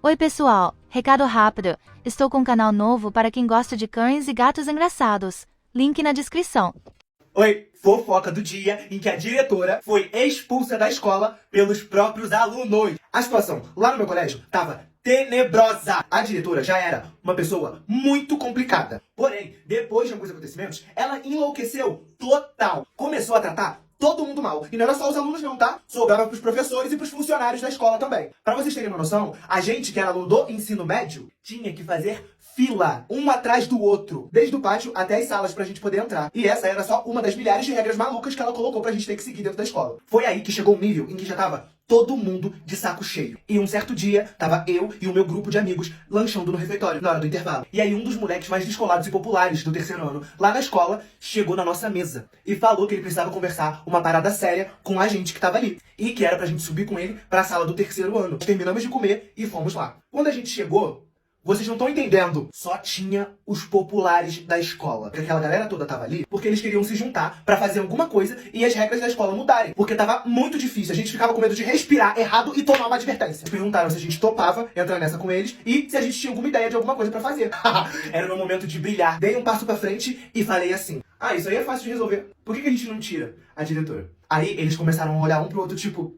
Oi pessoal, recado rápido, estou com um canal novo para quem gosta de cães e gatos engraçados. Link na descrição. Oi, fofoca do dia em que a diretora foi expulsa da escola pelos próprios alunos. A situação lá no meu colégio tava tenebrosa. A diretora já era uma pessoa muito complicada. Porém, depois de alguns acontecimentos, ela enlouqueceu total. Começou a tratar todo mundo mal. E não era só os alunos não, tá? Sobrava pros professores e pros funcionários da escola também. Pra vocês terem uma noção, a gente que era aluno do ensino médio tinha que fazer fila, um atrás do outro, desde o pátio até as salas pra gente poder entrar. E essa era só uma das milhares de regras malucas que ela colocou pra gente ter que seguir dentro da escola. Foi aí que chegou um nível em que já tava todo mundo de saco cheio. E um certo dia, tava eu e o meu grupo de amigos lanchando no refeitório, na hora do intervalo. E aí um dos moleques mais descolados e populares do terceiro ano, lá na escola, chegou na nossa mesa e falou que ele precisava conversar uma parada séria com a gente que tava ali. E que era pra gente subir com ele pra sala do terceiro ano. Terminamos de comer e fomos lá. Quando a gente chegou, vocês não estão entendendo. Só tinha os populares da escola. Aquela galera toda tava ali porque eles queriam se juntar pra fazer alguma coisa e as regras da escola mudarem. Porque tava muito difícil. A gente ficava com medo de respirar errado e tomar uma advertência. Perguntaram se a gente topava entrar nessa com eles e se a gente tinha alguma ideia de alguma coisa pra fazer. Era no momento de brilhar. Dei um passo pra frente e falei assim: ah, isso aí é fácil de resolver. Por que a gente não tira a diretora? Aí eles começaram a olhar um pro outro tipo...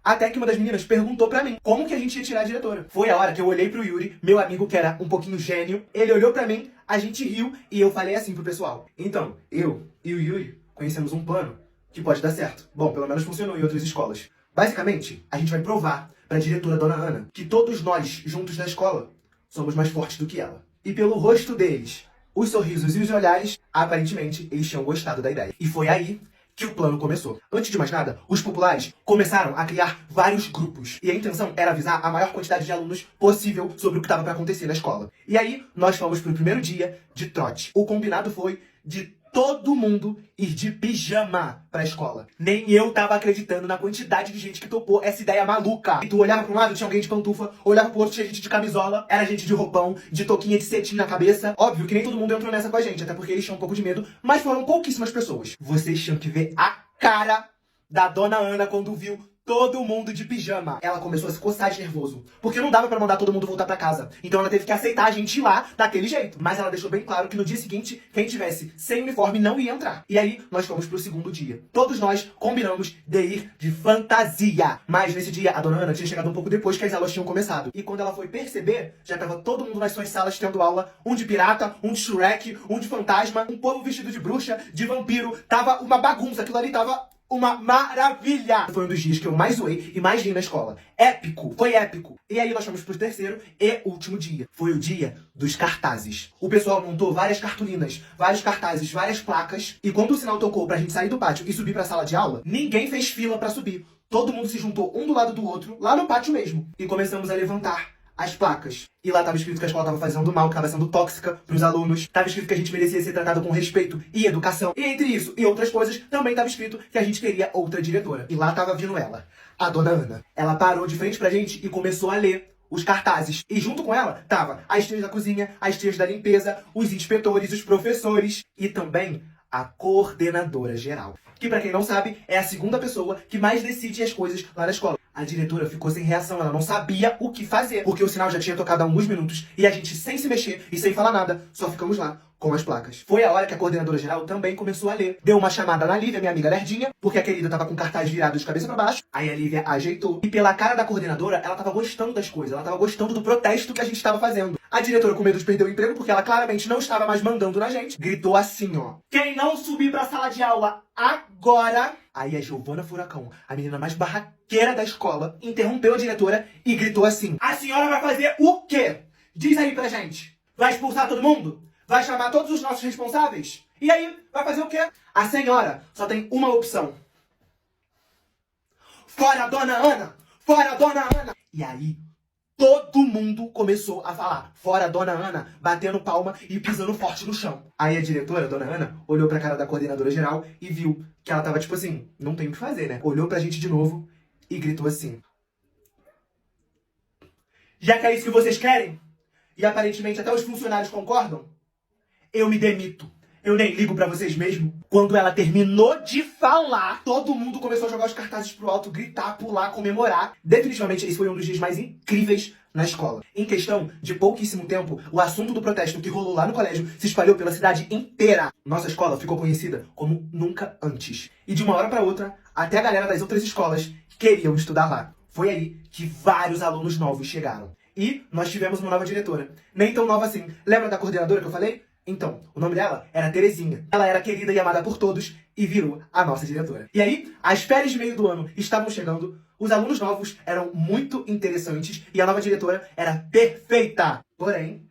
Até que uma das meninas perguntou pra mim como que a gente ia tirar a diretora. Foi a hora que eu olhei pro Yuri, meu amigo que era um pouquinho gênio. Ele olhou pra mim, a gente riu e eu falei assim pro pessoal: então, eu e o Yuri conhecemos um plano que pode dar certo. Bom, pelo menos funcionou em outras escolas. Basicamente, a gente vai provar pra diretora Dona Ana que todos nós, juntos da escola, somos mais fortes do que ela. E pelo rosto deles, os sorrisos e os olhares, aparentemente, eles tinham gostado da ideia. E foi aí que o plano começou. Antes de mais nada, os populares começaram a criar vários grupos. E a intenção era avisar a maior quantidade de alunos possível sobre o que estava para acontecer na escola. E aí, nós fomos pro primeiro dia de trote. O combinado foi de todo mundo ir de pijama pra escola. Nem eu tava acreditando na quantidade de gente que topou essa ideia maluca. E tu olhava pra um lado, tinha alguém de pantufa, olhava pro outro, tinha gente de camisola, era gente de roupão, de touquinha de cetim na cabeça. Óbvio que nem todo mundo entrou nessa com a gente, até porque eles tinham um pouco de medo, mas foram pouquíssimas pessoas. Vocês tinham que ver a cara da Dona Ana quando viu todo mundo de pijama. Ela começou a se coçar de nervoso, porque não dava pra mandar todo mundo voltar pra casa. Então ela teve que aceitar a gente ir lá daquele jeito. Mas ela deixou bem claro que no dia seguinte, quem tivesse sem uniforme não ia entrar. E aí, nós fomos pro segundo dia. Todos nós combinamos de ir de fantasia. Mas nesse dia, a Dona Ana tinha chegado um pouco depois que as aulas tinham começado. E quando ela foi perceber, já tava todo mundo nas suas salas tendo aula. Um de pirata, um de Shrek, um de fantasma, um povo vestido de bruxa, de vampiro. Tava uma bagunça, aquilo ali tava uma maravilha! Foi um dos dias que eu mais zoei e mais ri na escola. Épico! Foi épico! E aí nós fomos pro terceiro e último dia. Foi o dia dos cartazes. O pessoal montou várias cartolinas, vários cartazes, várias placas. E quando o sinal tocou pra gente sair do pátio e subir pra sala de aula, ninguém fez fila pra subir. Todo mundo se juntou um do lado do outro, lá no pátio mesmo. E começamos a levantar as placas. E lá tava escrito que a escola tava fazendo mal, que tava sendo tóxica pros alunos. Tava escrito que a gente merecia ser tratado com respeito e educação. E entre isso e outras coisas, também tava escrito que a gente queria outra diretora. E lá tava vindo ela, a Dona Ana. Ela parou de frente pra gente e começou a ler os cartazes. E junto com ela, tava as tias da cozinha, as tias da limpeza, os inspetores, os professores e também a coordenadora geral. Que, pra quem não sabe, é a segunda pessoa que mais decide as coisas lá na escola. A diretora ficou sem reação, ela não sabia o que fazer, porque o sinal já tinha tocado há alguns minutos e a gente, sem se mexer e sem falar nada, só ficamos lá com as placas. Foi a hora que a coordenadora geral também começou a ler. Deu uma chamada na Lívia, minha amiga nerdinha, porque a querida tava com cartaz virado de cabeça pra baixo. Aí a Lívia ajeitou. E pela cara da coordenadora, ela tava gostando das coisas, ela tava gostando do protesto que a gente tava fazendo. A diretora, com medo de perder o emprego, porque ela claramente não estava mais mandando na gente, gritou assim, ó: quem não subir pra sala de aula agora... Aí a Giovana Furacão, a menina mais barraqueira da escola, interrompeu a diretora e gritou assim: a senhora vai fazer o quê? Diz aí pra gente. Vai expulsar todo mundo? Vai chamar todos os nossos responsáveis? E aí, vai fazer o quê? A senhora só tem uma opção. Fora, Dona Ana! Fora, Dona Ana! E aí, todo mundo começou a falar: fora, Dona Ana, batendo palma e pisando forte no chão. Aí a diretora, Dona Ana, olhou pra cara da coordenadora geral e viu que ela tava tipo assim, não tem o que fazer, né? Olhou pra gente de novo e gritou assim: já que é isso que vocês querem, e aparentemente até os funcionários concordam, eu me demito. Eu nem ligo pra vocês mesmo. Quando ela terminou de falar, todo mundo começou a jogar os cartazes pro alto, gritar, pular, comemorar. Definitivamente, esse foi um dos dias mais incríveis na escola. Em questão de pouquíssimo tempo, o assunto do protesto que rolou lá no colégio se espalhou pela cidade inteira. Nossa escola ficou conhecida como nunca antes. E de uma hora pra outra, até a galera das outras escolas queriam estudar lá. Foi aí que vários alunos novos chegaram. E nós tivemos uma nova diretora. Nem tão nova assim. Lembra da coordenadora que eu falei? Então, o nome dela era Terezinha. Ela era querida e amada por todos e virou a nossa diretora. E aí, as férias de meio do ano estavam chegando, os alunos novos eram muito interessantes e a nova diretora era perfeita. Porém,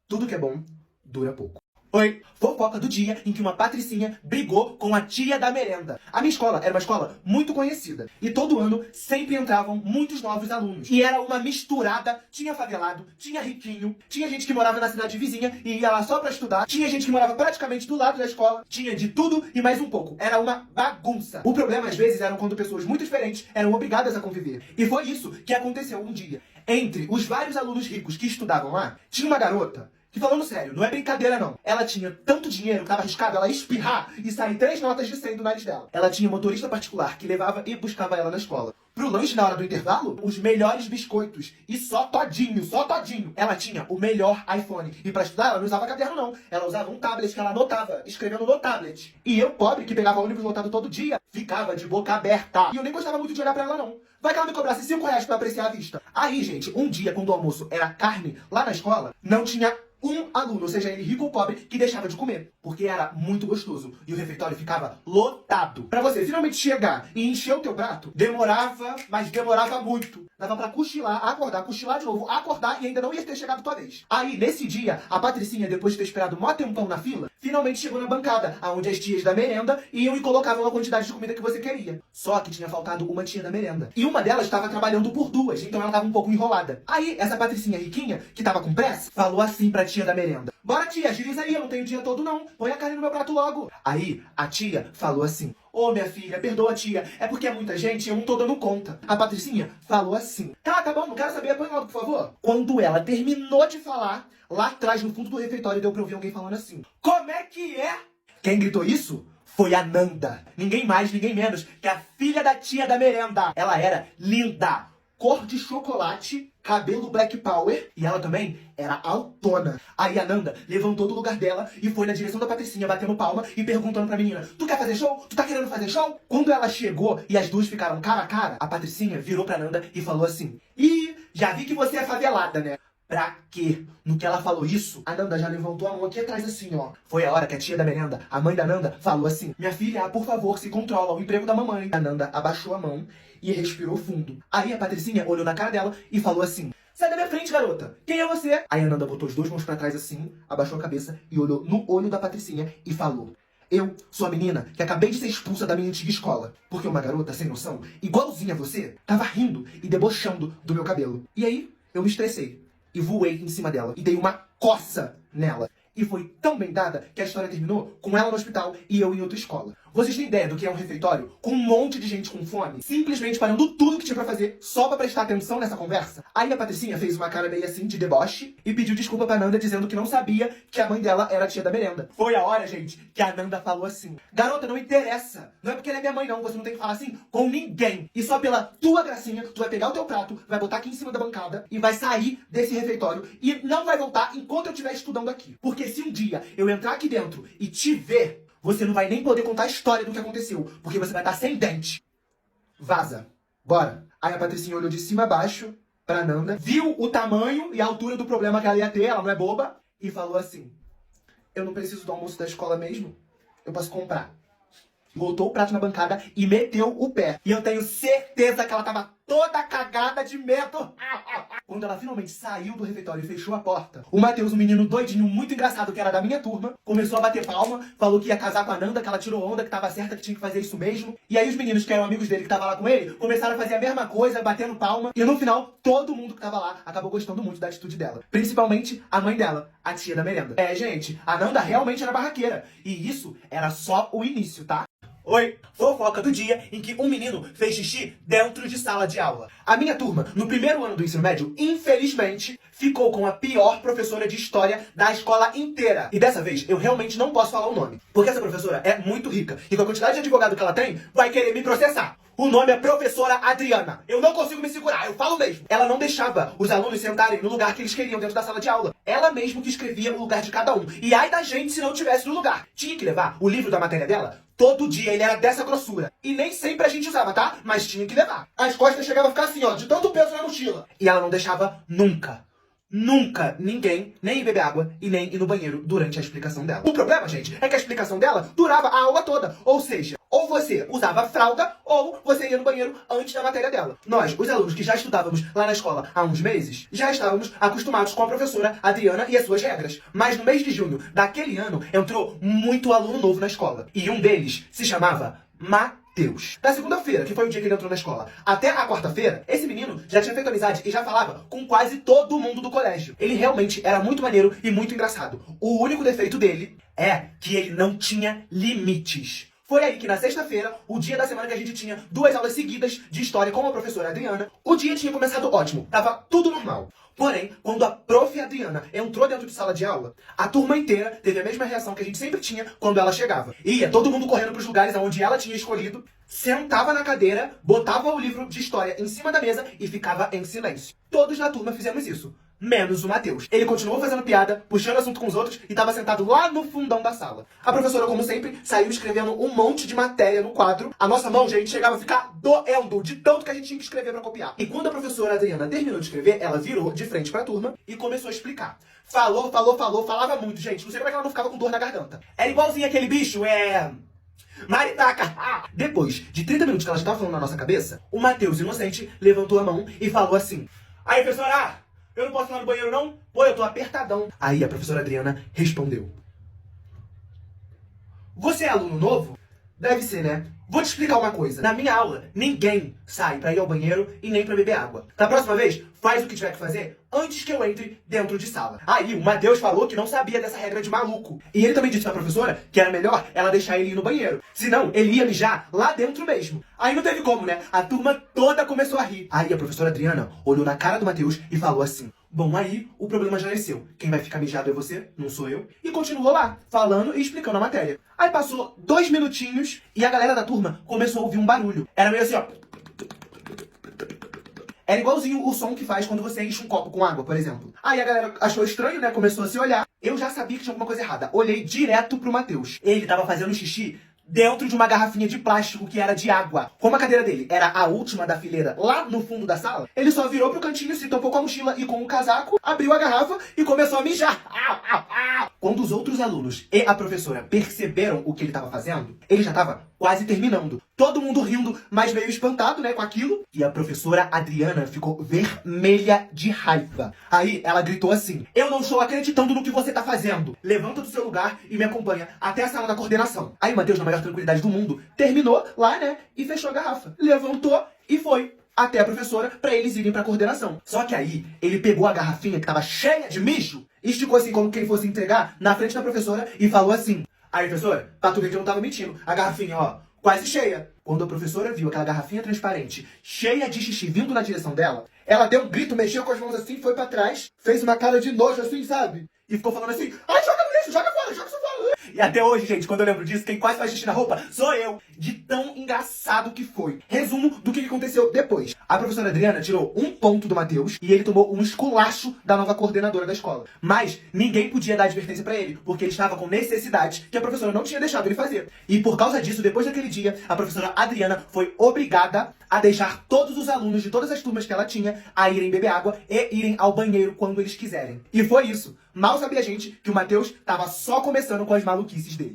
tudo que é bom dura pouco. Oi, fofoca do dia em que uma patricinha brigou com a tia da merenda. A minha escola era uma escola muito conhecida e todo ano sempre entravam muitos novos alunos. E era uma misturada, tinha favelado, tinha riquinho, tinha gente que morava na cidade vizinha e ia lá só pra estudar, tinha gente que morava praticamente do lado da escola, tinha de tudo e mais um pouco. Era uma bagunça. O problema às vezes era quando pessoas muito diferentes eram obrigadas a conviver. E foi isso que aconteceu um dia. Entre os vários alunos ricos que estudavam lá, tinha uma garota que, falando sério, não é brincadeira não. Ela tinha tanto dinheiro que tava arriscado ela espirrar e sair 3 notas de 100 do nariz dela. Ela tinha motorista particular que levava e buscava ela na escola. Pro lanche, na hora do intervalo, os melhores biscoitos. E só todinho, só todinho. Ela tinha o melhor iPhone. E pra estudar, ela não usava caderno não. Ela usava um tablet que ela anotava, escrevendo no tablet. E eu, pobre, que pegava ônibus lotado todo dia, ficava de boca aberta. E eu nem gostava muito de olhar pra ela não. Vai que ela me cobrasse 5 reais pra apreciar a vista. Aí, gente, um dia, quando o almoço era carne, lá na escola, não tinha um aluno, ou seja, ele rico ou pobre, que deixava de comer. Porque era muito gostoso. E o refeitório ficava lotado. Pra você finalmente chegar e encher o teu prato, demorava, mas demorava muito. Dava pra cochilar, acordar, cochilar de novo, acordar e ainda não ia ter chegado tua vez. Aí, nesse dia, a Patricinha, depois de ter esperado mó tempão na fila, finalmente chegou na bancada, onde as tias da merenda iam e colocavam a quantidade de comida que você queria. Só que tinha faltado uma tia da merenda. E uma delas estava trabalhando por 2, então ela tava um pouco enrolada. Aí, essa Patricinha riquinha, que tava com pressa, falou assim pra tia da merenda: bora tia, agiliza aí, eu não tenho o dia todo não. Põe a carne no meu prato logo. Aí, a tia falou assim: ô, minha filha, perdoa, tia. É porque é muita gente e eu não tô dando conta. A Patricinha falou assim: tá bom, não quero saber, põe logo, por favor. Quando ela terminou de falar, lá atrás, no fundo do refeitório, deu pra ouvir alguém falando assim: como é que é? Quem gritou isso foi a Nanda. Ninguém mais, ninguém menos que a filha da tia da merenda. Ela era linda, cor de chocolate, cabelo black power, e ela também era altona. Aí a Nanda levantou do lugar dela e foi na direção da Patricinha, batendo palma e perguntando pra menina: tu quer fazer show? Tu tá querendo fazer show? Quando ela chegou e as duas ficaram cara a cara, a Patricinha virou pra Nanda e falou assim: ih, já vi que você é favelada, né? Pra quê? No que ela falou isso, a Nanda já levantou a mão aqui atrás assim, ó. Foi a hora que a tia da merenda, a mãe da Nanda, falou assim: minha filha, por favor, se controla, o emprego da mamãe. A Nanda abaixou a mão e respirou fundo. Aí a Patricinha olhou na cara dela e falou assim: sai da minha frente, garota! Quem é você? Aí a Nanda botou as 2 mãos pra trás assim, abaixou a cabeça e olhou no olho da Patricinha e falou: eu sou a menina que acabei de ser expulsa da minha antiga escola. Porque uma garota sem noção, igualzinha a você, tava rindo e debochando do meu cabelo. E aí, eu me estressei e voei em cima dela e dei uma coça nela. E foi tão bem dada que a história terminou com ela no hospital e eu em outra escola. Vocês têm ideia do que é um refeitório com um monte de gente com fome, simplesmente parando tudo que tinha pra fazer só pra prestar atenção nessa conversa? Aí a Patricinha fez uma cara meio assim de deboche e pediu desculpa pra Nanda, dizendo que não sabia que a mãe dela era a tia da merenda. Foi a hora, gente, que a Nanda falou assim: garota, não interessa. Não é porque ela é minha mãe não, você não tem que falar assim com ninguém. E só pela tua gracinha, tu vai pegar o teu prato, vai botar aqui em cima da bancada e vai sair desse refeitório e não vai voltar enquanto eu estiver estudando aqui. Porque se um dia eu entrar aqui dentro e te ver, você não vai nem poder contar a história do que aconteceu, porque você vai estar sem dente. Vaza. Bora. Aí a Patricinha olhou de cima a baixo pra Nanda, viu o tamanho e a altura do problema que ela ia ter, ela não é boba, e falou assim: eu não preciso do almoço da escola mesmo, eu posso comprar. Botou o prato na bancada e meteu o pé. E eu tenho certeza que ela tava toda cagada de medo. Quando ela finalmente saiu do refeitório e fechou a porta, o Matheus, um menino doidinho, muito engraçado, que era da minha turma, começou a bater palma, falou que ia casar com a Nanda, que ela tirou onda, que tava certa, que tinha que fazer isso mesmo. E aí os meninos que eram amigos dele, que estavam lá com ele, começaram a fazer a mesma coisa, batendo palma. E no final, todo mundo que tava lá acabou gostando muito da atitude dela. Principalmente a mãe dela, a tia da merenda. É, gente, a Nanda realmente era barraqueira. E isso era só o início, tá? Oi, fofoca do dia em que um menino fez xixi dentro de sala de aula. A minha turma, no primeiro ano do ensino médio, infelizmente, ficou com a pior professora de história da escola inteira. E dessa vez, eu realmente não posso falar o nome, porque essa professora é muito rica e com a quantidade de advogado que ela tem, vai querer me processar. O nome é professora Adriana. Eu não consigo me segurar, eu falo mesmo. Ela não deixava os alunos sentarem no lugar que eles queriam dentro da sala de aula. Ela mesmo que escrevia o lugar de cada um. E ai da gente se não tivesse no lugar. Tinha que levar o livro da matéria dela. Todo dia ele era dessa grossura. E nem sempre a gente usava, tá? Mas tinha que levar. As costas chegavam a ficar assim, ó, de tanto peso na mochila. E ela não deixava nunca ninguém nem ir beber água e nem ir no banheiro durante a explicação dela. O problema, gente, é que a explicação dela durava a aula toda. Ou seja, ou você usava fralda, ou você ia no banheiro antes da matéria dela. Nós, os alunos que já estudávamos lá na escola há uns meses, já estávamos acostumados com a professora Adriana e as suas regras. Mas no mês de junho daquele ano, entrou muito aluno novo na escola. E um deles se chamava Matheus. Da segunda-feira, que foi o dia que ele entrou na escola, até a quarta-feira, esse menino já tinha feito amizade e já falava com quase todo mundo do colégio. Ele realmente era muito maneiro e muito engraçado. O único defeito dele é que ele não tinha limites. Foi aí que na sexta-feira, o dia da semana que a gente tinha 2 aulas seguidas de história com a professora Adriana, o dia tinha começado ótimo, tava tudo normal. Porém, quando a prof. Adriana entrou dentro de sala de aula, a turma inteira teve a mesma reação que a gente sempre tinha quando ela chegava. Ia todo mundo correndo pros lugares onde ela tinha escolhido, sentava na cadeira, botava o livro de história em cima da mesa e ficava em silêncio. Todos na turma fizemos isso. Menos o Matheus. Ele continuou fazendo piada, puxando assunto com os outros e estava sentado lá no fundão da sala. A professora, como sempre, saiu escrevendo um monte de matéria no quadro. A nossa mão, gente, chegava a ficar doendo de tanto que a gente tinha que escrever pra copiar. E quando a professora Adriana terminou de escrever, ela virou de frente pra turma e começou a explicar. Falou, falava muito, gente. Não sei como é que ela não ficava com dor na garganta. Era igualzinho aquele bicho, Maritaca! Depois de 30 minutos que ela estava falando na nossa cabeça, o Matheus, inocente, levantou a mão e falou assim: "Aí, professora! Eu não posso ir lá no banheiro, não? Pô, eu tô apertadão." Aí a professora Adriana respondeu: "Você é aluno novo? Deve ser, né? Vou te explicar uma coisa. Na minha aula, ninguém sai pra ir ao banheiro e nem pra beber água. Da próxima vez, faz o que tiver que fazer antes que eu entre dentro de sala." Aí o Matheus falou que não sabia dessa regra de maluco. E ele também disse pra professora que era melhor ela deixar ele ir no banheiro. Senão, ele ia mijar lá dentro mesmo. Aí não teve como, né? A turma toda começou a rir. Aí a professora Adriana olhou na cara do Matheus e falou assim: "Bom, aí o problema já nasceu. Quem vai ficar mijado é você, não sou eu." E continuou lá, falando e explicando a matéria. Aí passou 2 minutinhos e a galera da turma começou a ouvir um barulho. Era meio assim, ó. Era igualzinho o som que faz quando você enche um copo com água, por exemplo. Aí a galera achou estranho, né? Começou a se olhar. Eu já sabia que tinha alguma coisa errada. Olhei direto pro Matheus. Ele tava fazendo xixi dentro de uma garrafinha de plástico que era de água. Como a cadeira dele era a última da fileira, lá no fundo da sala, ele só virou pro cantinho, se tampou com a mochila e com o casaco, abriu a garrafa e começou a mijar. Quando os outros alunos e a professora perceberam o que ele estava fazendo, ele já estava quase terminando. Todo mundo rindo, mas meio espantado, né, com aquilo. E a professora Adriana ficou vermelha de raiva. Aí ela gritou assim: "Eu não estou acreditando no que você tá fazendo. Levanta do seu lugar e me acompanha até a sala da coordenação." Aí o Matheus, na maior tranquilidade do mundo, terminou lá, né, e fechou a garrafa. Levantou e foi até a professora pra eles irem pra coordenação. Só que aí, ele pegou a garrafinha que tava cheia de mijo, esticou assim como quem fosse entregar na frente da professora e falou assim: "Aí, professora, pra tu ver que eu não tava mentindo. A garrafinha, ó, quase cheia." Quando a professora viu aquela garrafinha transparente, cheia de xixi vindo na direção dela, ela deu um grito, mexeu com as mãos assim, foi pra trás, fez uma cara de nojo assim, sabe? E ficou falando assim: "Ai, joga no lixo, joga fora, joga isso fora." E até hoje, gente, quando eu lembro disso, quem quase faz xixi na roupa sou eu. De tão engraçado que foi. Resumo do que aconteceu depois. A professora Adriana tirou 1 ponto do Matheus e ele tomou um esculacho da nova coordenadora da escola. Mas ninguém podia dar advertência pra ele, porque ele estava com necessidades que a professora não tinha deixado ele fazer. E por causa disso, depois daquele dia, a professora Adriana foi obrigada a deixar todos os alunos de todas as turmas que ela tinha a irem beber água e irem ao banheiro quando eles quiserem. E foi isso. Mal sabia a gente que o Matheus tava só começando com as maluquices dele.